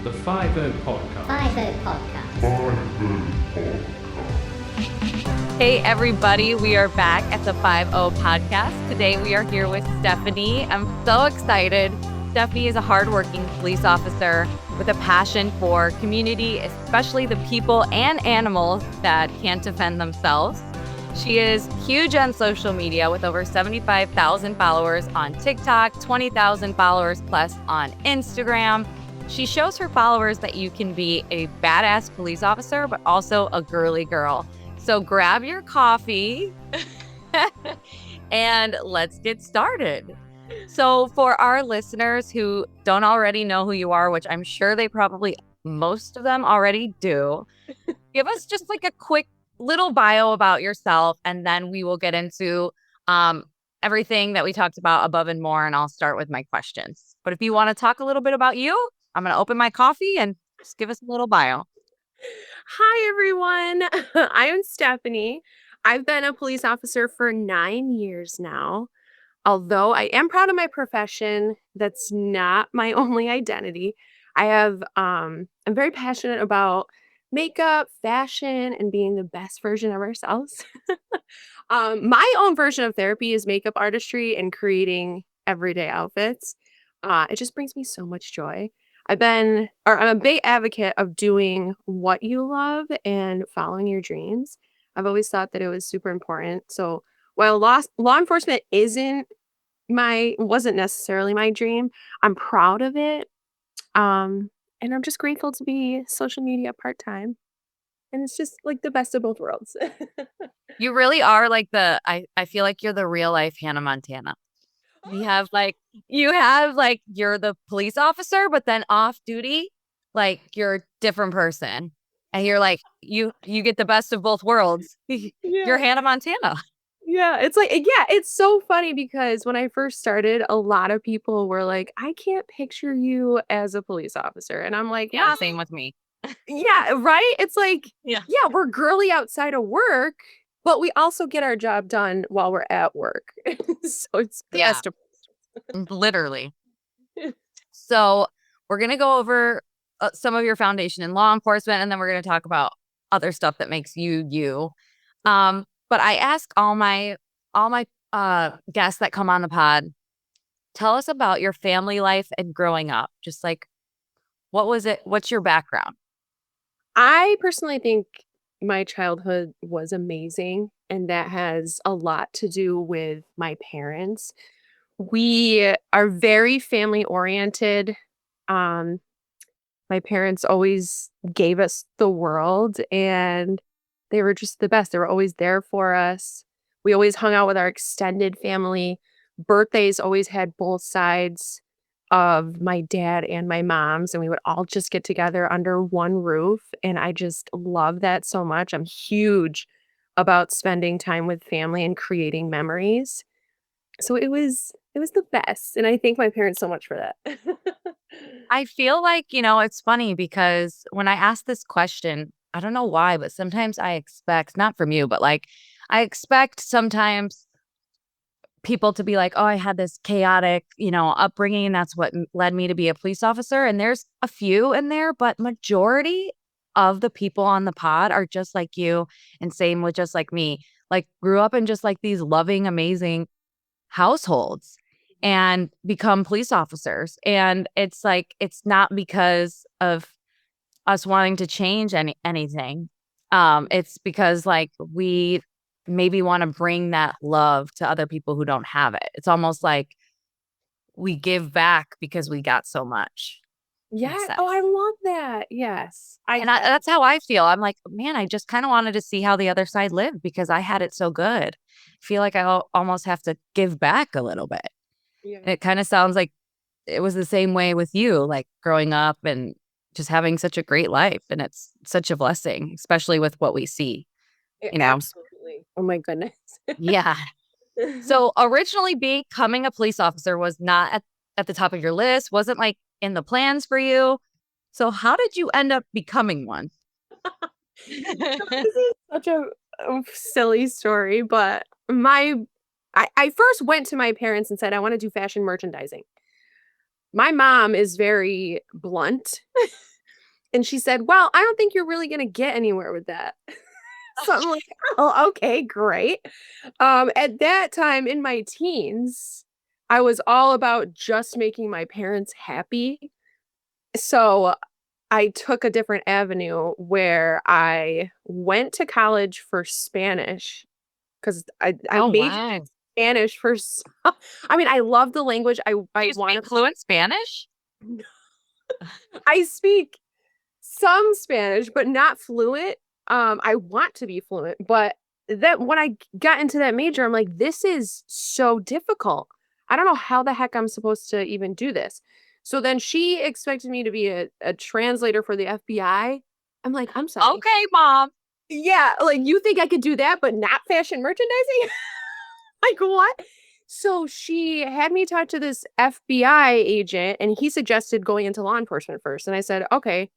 The 5-0 Podcast. 5-0 Podcast. Hey everybody, we are back at the 5-0 Podcast. Today we are here with Stefanie. I'm so excited. Stefanie is a hardworking police officer with a passion for community, especially the people and animals that can't defend themselves. She is huge on social media with over 75,000 followers on TikTok, 20,000 followers plus on Instagram. She shows her followers that you can be a badass police officer, but also a girly girl. So grab your coffee and let's get started. So for our listeners who don't already know who you are, which I'm sure they probably, most of them already do, give us just like a quick little bio about yourself, and then we will get into everything that we talked about above and more, and I'll start with my questions. But if you want to talk a little bit about you, I'm going to open my coffee and just give us a little bio. Hi, everyone. I am Stefanie. I've been a police officer for 9 years now. Although I am proud of my profession, that's not my only identity. I'm very passionate about makeup, fashion, and being the best version of ourselves. My own version of therapy is makeup artistry and creating everyday outfits. It just brings me so much joy. I'm a big advocate of doing what you love and following your dreams. I've always thought that it was super important. So while law enforcement wasn't necessarily my dream, I'm proud of it. And I'm just grateful to be social media part-time. And it's just like the best of both worlds. You really are like I feel like you're the real life Hannah Montana. You're the police officer, but then off duty, like you're a different person. And you're like, you get the best of both worlds. You're Yeah. Hannah Montana. Yeah, it's so funny because when I first started, a lot of people were like, "I can't picture you as a police officer." And I'm like, Yeah, same with me. yeah, right? It's like, Yeah. yeah, we're girly outside of work, but we also get our job done while we're at work." So it's the Yeah. best of Literally. So we're going to go over some of your foundation in law enforcement, and then we're going to talk about other stuff that makes you you. But I ask all my guests that come on the pod, tell us about your family life and growing up. Just like, what was it? What's your background? I personally think my childhood was amazing, and that has a lot to do with my parents. We are very family oriented. Um, my parents always gave us the world, and they were just the best. They were always there for us. We always hung out with our extended family. Birthdays always had both sides of my dad and my mom's, and we would all just get together under one roof. And I just love that so much. I'm huge about spending time with family and creating memories. So it was the best, and I thank my parents so much for that. I feel like, it's funny because when I ask this question, I don't know why, but sometimes I expect, not from you, but like I expect sometimes people to be like, oh, I had this chaotic, upbringing. That's what led me to be a police officer. And there's a few in there, but majority of the people on the pod are just like you, and same with just like me, like grew up in just like these loving, amazing households and become police officers. And it's like, it's not because of us wanting to change anything. It's because like we maybe want to bring that love to other people who don't have it. It's almost like we give back because we got so much. Yeah. Oh, I love that. Yes. That's how I feel. I'm like, man, I just kind of wanted to see how the other side lived because I had it so good. I feel like I almost have to give back a little bit. Yeah. And it kind of sounds like it was the same way with you, like growing up and just having such a great life. And it's such a blessing, especially with what we see, Absolutely. Oh my goodness. Yeah. So originally becoming a police officer was not at the top of your list, wasn't like in the plans for you. So how did you end up becoming one? This is such a silly story, but I first went to my parents and said, I want to do fashion merchandising. My mom is very blunt. And she said, "Well, I don't think you're really gonna get anywhere with that." So I'm like, "Oh, okay, great." At that time in my teens, I was all about just making my parents happy. So I took a different avenue where I went to college for Spanish because I Oh, majored wow. in Spanish for I mean, I love the language. I You wanna speak fluent Spanish? I speak some Spanish, but not fluent. I want to be fluent, but that when I got into that major, I'm like, this is so difficult. I don't know how the heck I'm supposed to even do this. So then she expected me to be a translator for the FBI. I'm like, I'm sorry. Okay, mom. Yeah, like you think I could do that, but not fashion merchandising? Like what? So she had me talk to this FBI agent and he suggested going into law enforcement first. And I said, okay,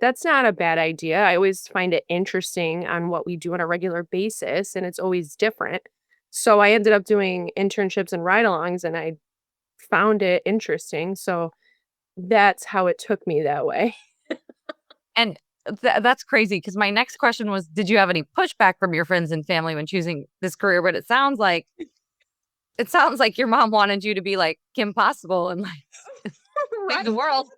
that's not a bad idea. I always find it interesting on what we do on a regular basis, and it's always different. So I ended up doing internships and ride-alongs, and I found it interesting. So that's how it took me that way. And that's crazy because my next question was, did you have any pushback from your friends and family when choosing this career? But it sounds like your mom wanted you to be like Kim Possible and like save the Right. world.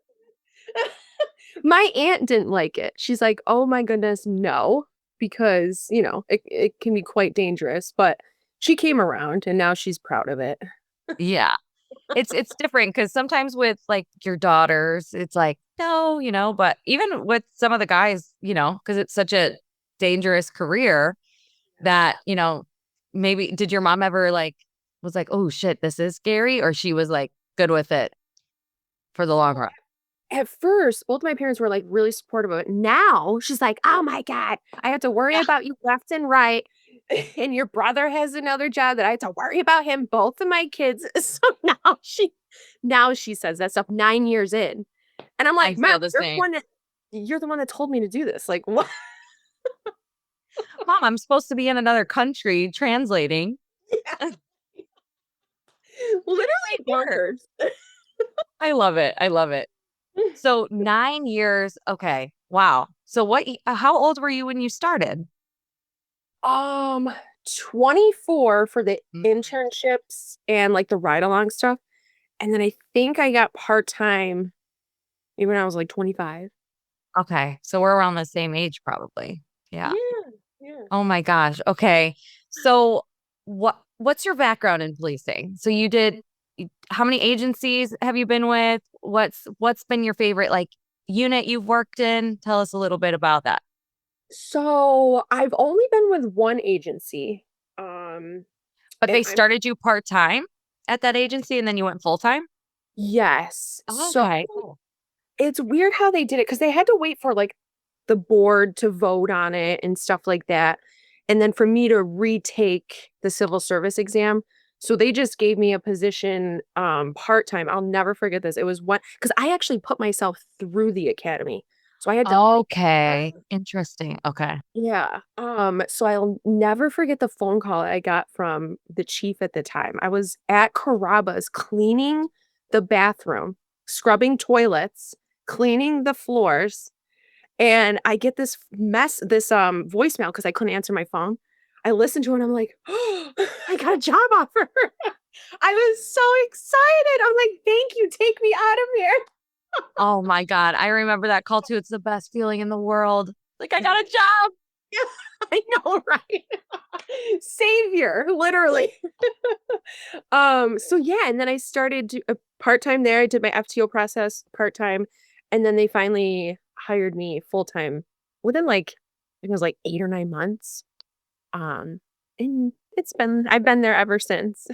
My aunt didn't like it. She's like, "Oh my goodness, no," because, it can be quite dangerous, but she came around and now she's proud of it. Yeah. It's different because sometimes with like your daughters, it's like, no, but even with some of the guys, because it's such a dangerous career that, maybe did your mom ever like was like, oh shit, this is scary, or she was like good with it for the long run? At first, both my parents were, like, really supportive of it. Now, she's like, "Oh my god, I have to worry Yeah. about you left and right, and your brother has another job that I have to worry about him, both of my kids." So now she says that stuff 9 years in, and I'm I like, "Mom, feel the same. you're the one that told me to do this, like, what?" Mom, I'm supposed to be in another country translating. Literally Sure. bonkers. I love it. I love it. So 9 years. Okay. Wow. So how old were you when you started? Um, 24 for the Mm. internships and, like, the ride-along stuff, and then I think I got part-time maybe when I was, like, 25. Okay. So we're around the same age, probably. Yeah. Yeah, yeah. Oh my gosh. Okay. So what's your background in policing? So how many agencies have you been with? What's been your favorite like unit you've worked in? Tell us a little bit about that. So, I've only been with one agency, um, But and they I'm started you part-time at that agency and then you went full-time? yes. So, Okay, cool. it's weird how they did it because they had to wait for, like, the board to vote on it and stuff like that, and then for me to retake the civil service exam. So, they just gave me a position, part-time. I'll never forget this. It was one because I actually put myself through the academy. So, I had to Okay. Interesting. Okay. Yeah. So I'll never forget the phone call I got from the chief at the time. I was at Carrabba's cleaning the bathroom, scrubbing toilets, cleaning the floors, and I get this voicemail because I couldn't answer my phone. I listened to it and I'm like, oh, I got a job offer. I was so excited. I'm like, thank you. Take me out of here. Oh my God. I remember that call too. It's the best feeling in the world. Like I got a job. I know, right? Savior, literally. So yeah, and then I started part-time there. I did my FTO process part-time, and then they finally hired me full-time within like I think it was like 8 or 9 months. And I've been there ever since.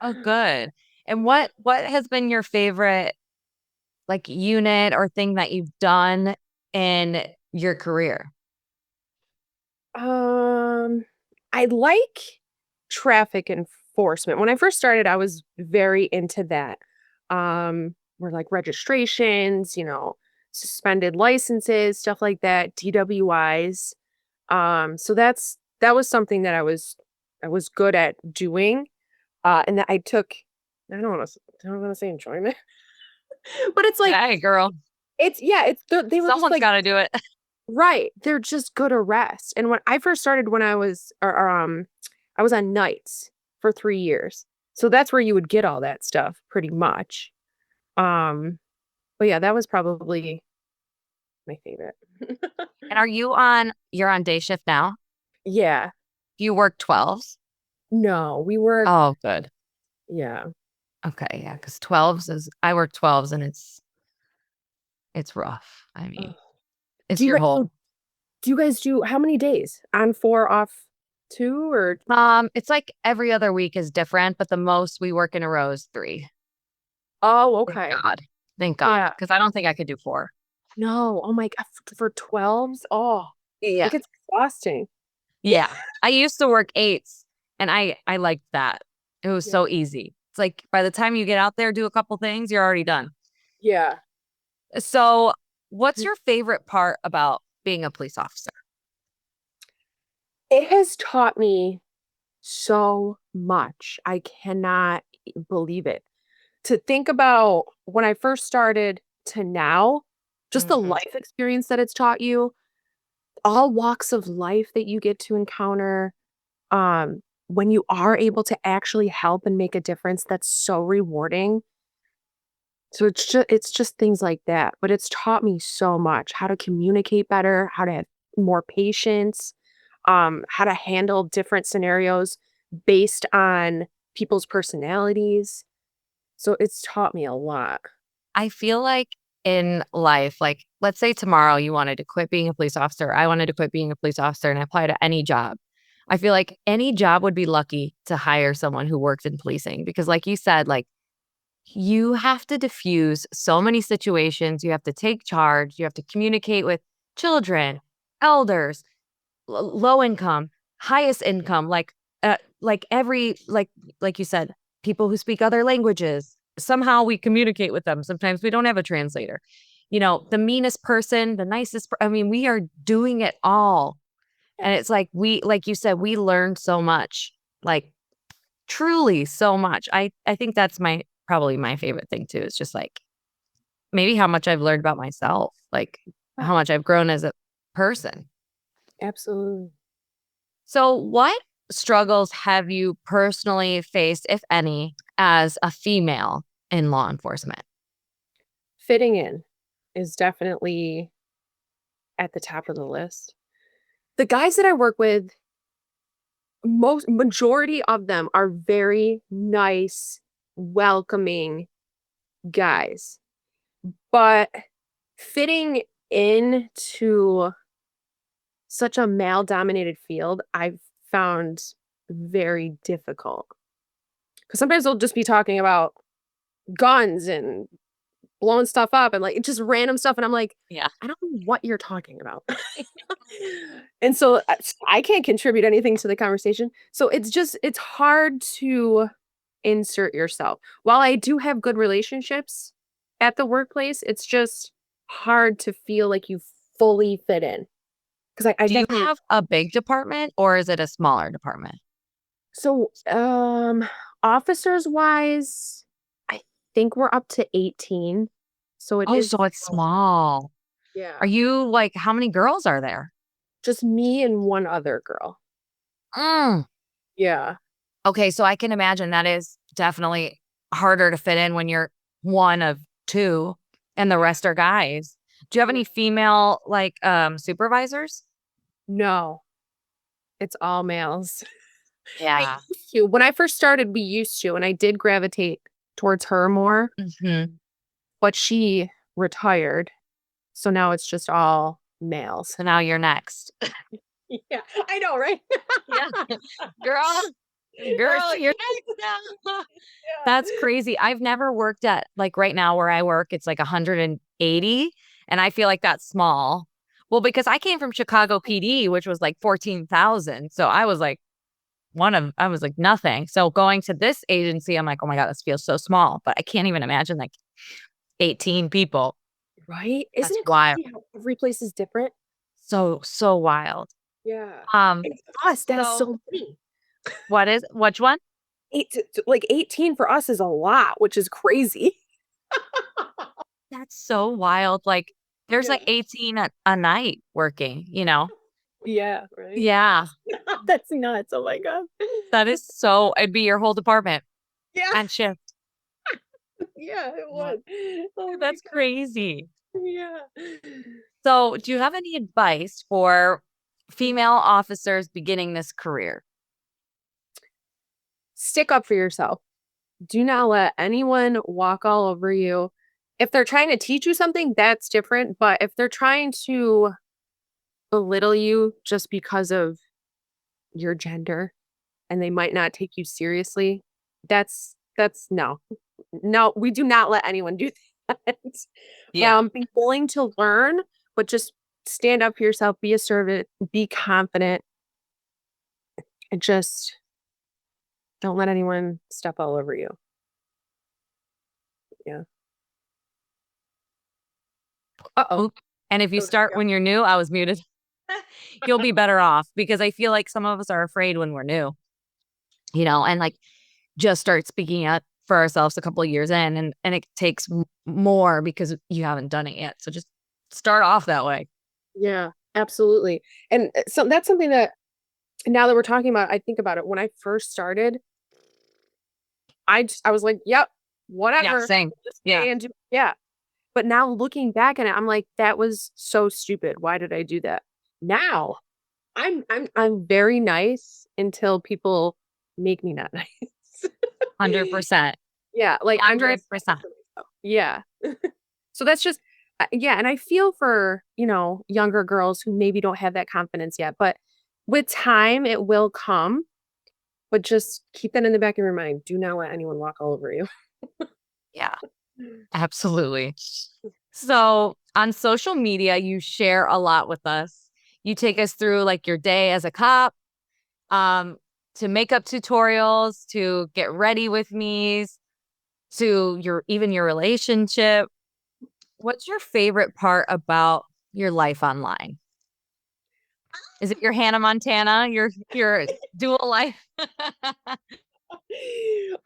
Oh, good. And what has been your favorite like unit or thing that you've done in your career? Um, I like traffic enforcement. When I first started, I was very into that. Where like registrations, suspended licenses, stuff like that, DWIs. So that was something that I was good at doing. And that I took I don't want to say enjoyment, but it's like Hey, girl. they were just Someone's like, got to do it. right. They're just good arrests. And when I first started, when I was on nights for 3 years. So that's where you would get all that stuff pretty much. Um, but yeah, that was probably my favorite. And you're on day shift now? Yeah. Do you work 12s? No, we were, Oh, good. yeah. Okay, yeah, because 12s I work 12s and it's rough. I mean, Ugh. Do it's you your guys, whole so do you guys do how many days? On four, off two, or? it's like every other week is different, but the most we work in a row is 3. Oh, Thank okay. God. Thank God. Yeah. Because I don't think I could do 4. No. Oh my God. For 12s? Oh, Yeah. it gets exhausting. Yeah. I used to work 8s and I liked that. It was Yeah. so easy. It's like by the time you get out there, do a couple things, you're already done. Yeah. So, what's your favorite part about being a police officer? It has taught me so much. I cannot believe it. To think about when I first started to now, just the Mhm. life experience that it's taught you, all walks of life that you get to encounter, when you are able to actually help and make a difference, that's so rewarding. So it's just things like that, but it's taught me so much, how to communicate better, how to have more patience, how to handle different scenarios based on people's personalities. So it's taught me a lot. I feel like in life, like let's say tomorrow you wanted to quit being a police officer, I wanted to quit being a police officer and apply to any job. I feel like any job would be lucky to hire someone who works in policing because like you said, like you have to diffuse so many situations, you have to take charge, you have to communicate with children, elders, low income, highest income, like every like you said, people who speak other languages. Somehow we communicate with them. Sometimes we don't have a translator. You know, the meanest person, the nicest. I mean, we are doing it all, and it's like like you said, we learned so much, like truly so much. I think that's probably my favorite thing too. Is just like maybe how much I've learned about myself, like Yeah, how much I've grown as a person. absolutely. So, what struggles have you personally faced, if any, as a female in law enforcement? Fitting in is definitely at the top of the list. The guys that I work with, most majority of them are very nice, welcoming guys. But fitting into such a male-dominated field, I've found very difficult. Because sometimes they'll just be talking about guns and blowing stuff up and, like, just random stuff, and I'm like, Yeah. "I don't know what you're talking about." And so, I can't contribute anything to the conversation, so it's hard to insert yourself. While I do have good relationships at the workplace, it's just hard to feel like you fully fit in. 'Cause I Do you definitely have a big department or is it a smaller department? so, officers wise, I think we're up to 18, so it Oh, is so it's small. small. Are Yeah. you like, how many girls are there? Just me and one other girl. Mm. Yeah. Okay, so I can imagine that is definitely harder to fit in when you're one of two and the rest are guys. Do you have Yeah. any female like supervisors? No, it's all males. I Yeah. used to when I first started, we used to, and I did gravitate towards her more, Mhm. but she retired, so now it's just all males. So now you're next. Yeah, I know, right? Yeah. Girl, We're girl, you're switching. next now. That's Yeah. crazy. I've never worked at like right now where I work, it's like 180 and I feel like that's small. Well, because I came from Chicago PD, which was like 14,000. So I was like nothing. So going to this agency, I'm like, oh my God, this feels so small. But I can't even imagine like 18 people. Right? Isn't That's it wild. crazy how every place is different? So wild. Yeah. Um, And for us, that's so so many. which one? 8 to like, 18 for us is a lot, which is crazy. That's so wild. Like, there's Yeah. like 18 a night working, you know? Yeah, right? Yeah. That's nuts. Oh my god. That is so it'd be your whole department Yeah, and shift. yeah, it What? would. Oh my That's crazy. god. Yeah. So, do you have any advice for female officers beginning this career? Stick up for yourself. Do not let anyone walk all over you. If they're trying to teach you something, that's different, but if they're trying to belittle you just because of your gender and they might not take you seriously, that's no. No, we do not let anyone do that. Yeah. Be willing to learn, but just stand up for yourself, be a servant, be confident, and just don't let anyone step all over you. Yeah. Uh-oh. Oop. And if you Oh, there start we when you're new, I was muted. You'll be better off because I feel like some of us are afraid when we're new, and like just start speaking up for ourselves a couple of years in and it takes more because you haven't done it yet. So just start off that way. Yeah, absolutely. And so that's something that now that we're talking about, I think about it. When I first started, I was like, "Yep, Yeah, whatever. same. Just Yeah. stay and do." Yeah. But now looking back at it, I'm like, "That was so stupid. Why did I do that?" Now, I'm very nice until people make me not nice. 100%. Yeah, like I'm gonna stand up 100%. for myself. Yeah. So that's just yeah, and I feel for, younger girls who maybe don't have that confidence yet, but with time it will come, but just keep that in the back of your mind. Do not let anyone walk all over you. Yeah, absolutely. So on social media, you share a lot with us. You take us through like your day as a cop, um, to makeup tutorials, to get ready with me's, to your relationship. What's your favorite part about your life online? Is it your Hannah Montana, your dual life? I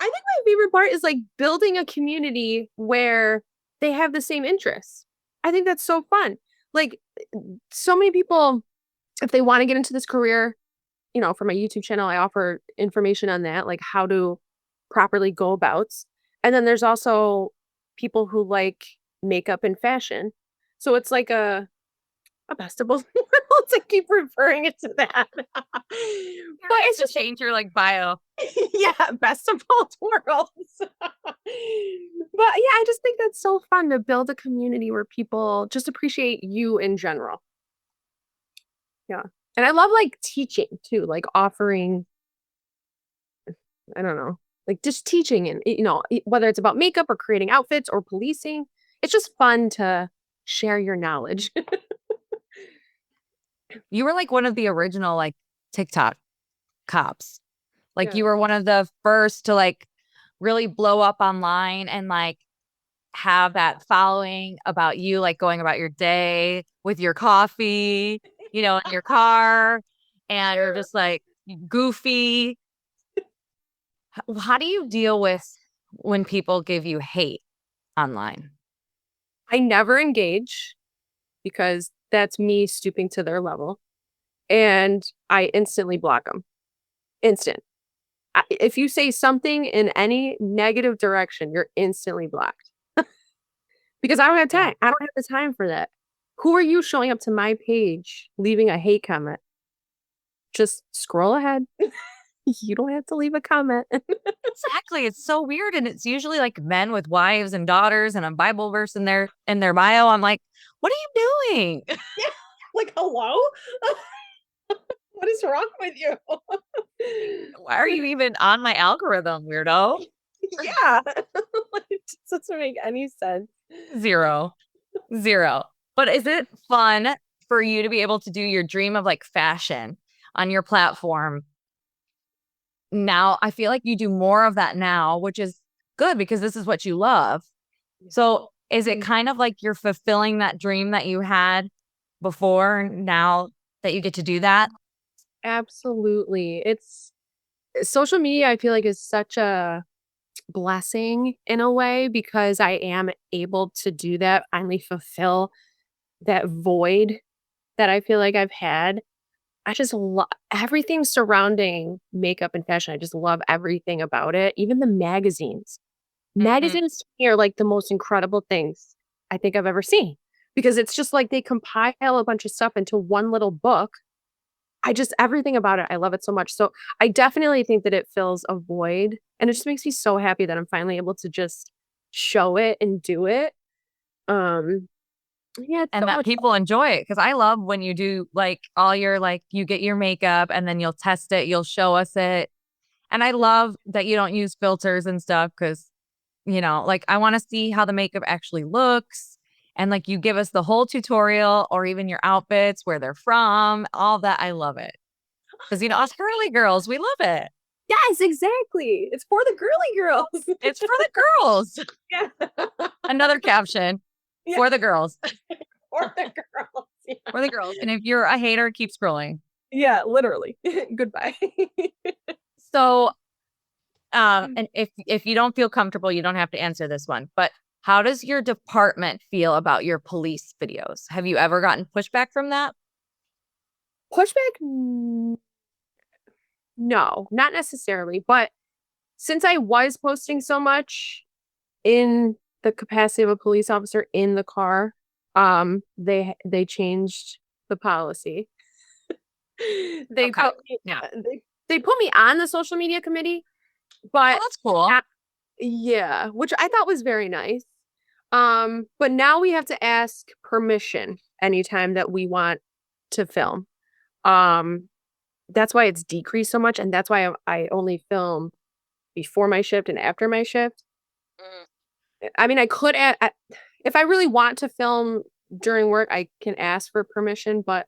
think my favorite part is like building a community where they have the same interests. I think that's so fun. Like so many people, if they want to get into this career, for my YouTube channel, I offer information on that, like how to properly go about. And then there's also people who like makeup and fashion. So it's like a best of both worlds. I keep referring it to that. But it's To just change your like bio. yeah, best of both worlds. But yeah, I just think that's so fun to build a community where people just appreciate you in general. Yeah. And I love like teaching too, like offering, I don't know, like just teaching and, whether it's about makeup or creating outfits or policing, it's just fun to share your knowledge. You were like one of the original like TikTok cops. Like Yeah. you were one of the first to like really blow up online and like have that following about you like going about your day with your coffee, in your car and you're just like goofy. How do you deal with when people give you hate online? I never engage because that's me stooping to their level. And I instantly block them. Instant. If you say something in any negative direction, you're instantly blocked because I don't have Yeah. time. I don't have the time for that. Who are you showing up to my page, leaving a hate comment? Just scroll ahead. You don't have to leave a comment. Exactly. It's so weird. And it's usually like men with wives and daughters and a Bible verse in their bio. I'm like, what are you doing? Yeah, like, hello? What is wrong with you? Why are you even on my algorithm, weirdo? Yeah. Like, it just doesn't make any sense. Zero. Zero. But is it fun for you to be able to do your dream of like fashion on your platform? Now, I feel like you do more of that now, which is good because this is what you love. So, is it kind of like you're fulfilling that dream that you had before now that you get to do that? Absolutely. It's social media, I feel like is such a blessing in a way because I am able to do that, finally fulfill that void that I feel like I've had. I just love everything surrounding makeup and fashion. I just love everything about it, even the magazines. Mhm. Magazines to me are like the most incredible things I think I've ever seen because it's just like they compile a bunch of stuff into one little book. I just everything about it, I love it so much. So I definitely think that it fills a void, and it just makes me so happy that I'm finally able to just show it and do it. Um, yeah, it's so And that much people enjoy it because I love when you do like all your like you get your makeup and then you'll test it, you'll show us it. And I love that you don't use filters and stuff because, like I want to see how the makeup actually looks. And like you give us the whole tutorial or even your outfits, where they're from, all that. I love it. Because, us girly girls, we love it. Yes, exactly. It's for the girly girls. It's for the girls. Yeah. Another caption Yeah, for the girls, for the girls. Yeah. for the girls. And if you're a hater, keep scrolling. Yeah, literally. Goodbye. So, and if you don't feel comfortable, you don't have to answer this one. But how does your department feel about your police videos? Have you ever gotten pushback from that? Pushback? No, not necessarily. But since I was posting so much in the capacity of a police officer in the car, they changed the policy. They Okay. put me Yeah. they put me on the social media committee, Oh, but that's cool. yeah, which I thought was very nice. But now we have to ask permission anytime that we want to film. Um, that's why it's decreased so much, and that's why I only film before my shift and after my shift. Mm. I mean, I could add if I really want to film during work, I can ask for permission, but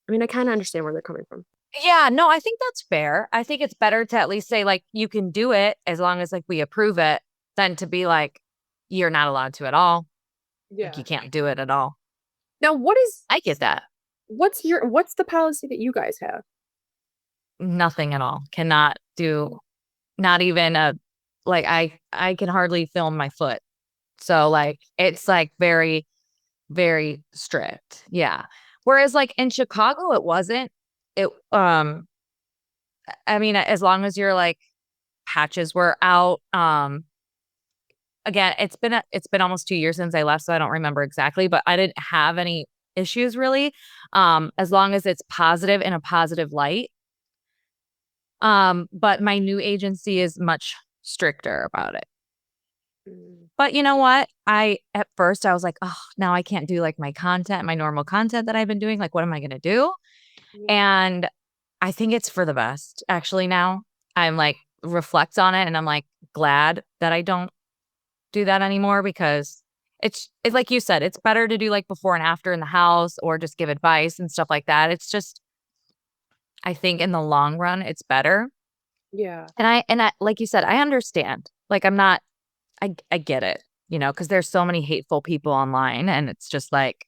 I mean, I kind of understand where they're coming from. Yeah, no, I think that's fair. I think it's better to at least say like you can do it as long as like we approve it than to be like you're not allowed to at all. Like Yeah. you can't do it at all. Now, I get that. what's the policy that you guys have? Nothing at all. Cannot do not even a like I can hardly film my foot. So like it's like very very strict. Yeah. Whereas like in Chicago it wasn't. It I mean as long as your like patches were out again it's been almost 2 years since I left so I don't remember exactly but I didn't have any issues really as long as it's positive in a positive light. But my new agency is much stricter about it. Mm, But you know what? At first I was like, oh, now I can't do like my content, my normal content that I've been doing. Like, what am I gonna do? yeah. And I think it's for the best. Actually, now I'm like reflect on it and I'm like glad that I don't do that anymore because it's like you said, it's better to do like before and after in the house or just give advice and stuff like that. It's just I think in the long run it's better. Yeah. And I like you said, I understand. Like I'm not I get it, because there's so many hateful people online and it's just like,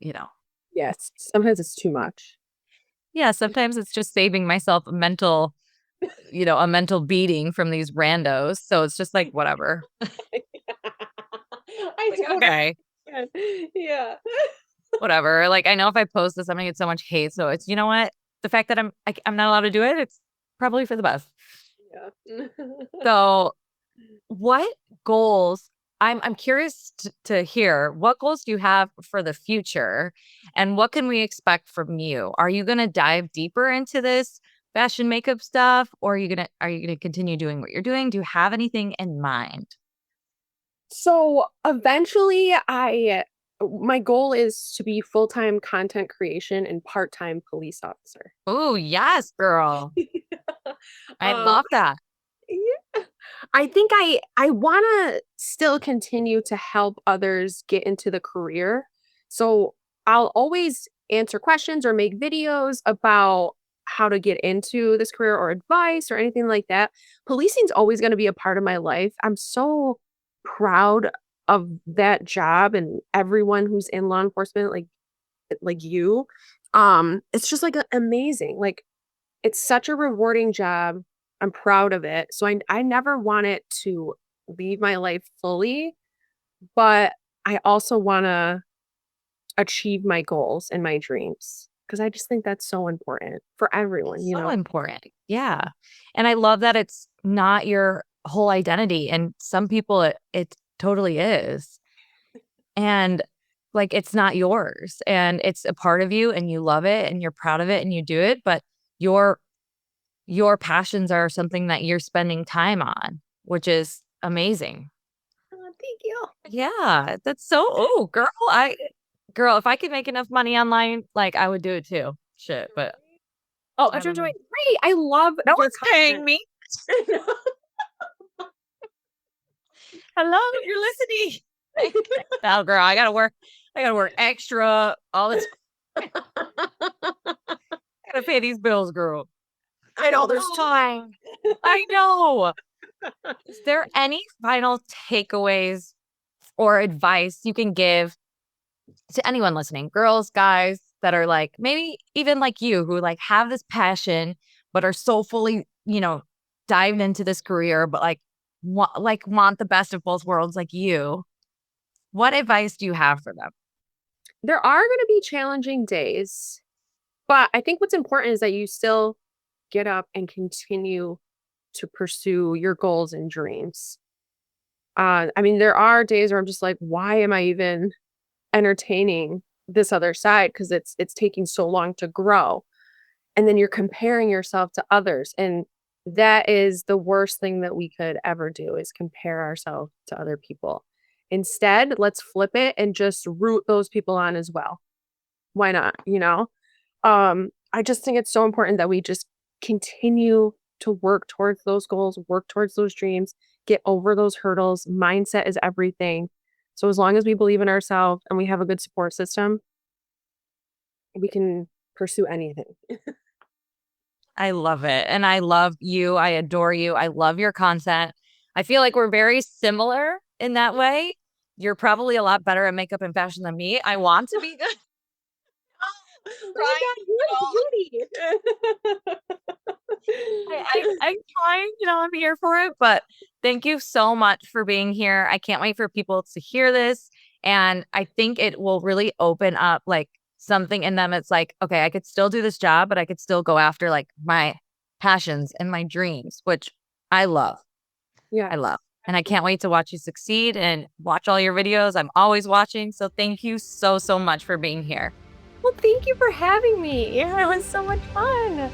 you know, Yes. Sometimes it's too much. yeah, sometimes it's just saving myself a mental beating from these randos. So it's just like, whatever. I Like, totally okay, understand. Yeah. whatever. Like, I know if I post this, I'm gonna get so much hate. So it's, you know what? The fact that I'm not allowed to do it, it's probably for the best. Yeah. So what goals I'm curious to hear what goals do you have for the future and what can we expect from you? Are you going to dive deeper into this fashion makeup stuff or are you going to continue doing what you're doing? Do you have anything in mind? So eventually I my goal is to be full-time content creation and part-time police officer. Oh, yes, girl. I um love that. yeah. I think I want to still continue to help others get into the career. So I'll always answer questions or make videos about how to get into this career or advice or anything like that. Policing's always going to be a part of my life. I'm so proud of that job and everyone who's in law enforcement like you. It's just like amazing. Like it's such a rewarding job. I'm proud of it. So I never want it to leave my life fully, but I also want to achieve my goals and my dreams because I just think that's so important for everyone, It's you so know? important. Yeah. And I love that it's not your whole identity. And some people it totally is. And like it's not yours. And it's a part of you and you love it and you're proud of it and you do it. But your your passions are something that you're spending time on, which is amazing. Oh, thank you. Yeah. That's so girl, if I could make enough money online, like I would do it too. Shit. But Oh, I don't know. great. I love No your one's paying content. me. Hello, you're listening. No, girl, I gotta work. I gotta work extra all the time. Gotta pay these bills, girl. I know there's Time. I know. Is there any final takeaways or advice you can give to anyone listening, girls, guys that are like maybe even like you who like have this passion but are so fully, dived into this career, but want the best of both worlds like you? What advice do you have for them? there are going to be challenging days, but I think what's important is that you still get up and continue to pursue your goals and dreams. I mean, there are days where I'm just like, why am I even entertaining this other side? Because it's taking so long to grow. And then you're comparing yourself to others. And that is the worst thing that we could ever do is compare ourselves to other people. Instead, let's flip it and just root those people on as well. Why not? I just think it's so important that we just continue to work towards those goals, work towards those dreams, get over those hurdles. Mindset is everything. So as long as we believe in ourselves and we have a good support system, we can pursue anything. I love it. And I love you. I adore you. I love your content. I feel like we're very similar in that way. You're probably a lot better at makeup and fashion than me. I want to be good. Oh my Trying, God, you're a I'm trying, I'm here for it. But thank you so much for being here. I can't wait for people to hear this. And I think it will really open up like something in them. It's like, okay, I could still do this job, but I could still go after like my passions and my dreams, which I love. Yeah. I love. And I can't wait to watch you succeed and watch all your videos. I'm always watching. So thank you so, so much for being here. Well, thank you for having me. Yeah, it was so much fun.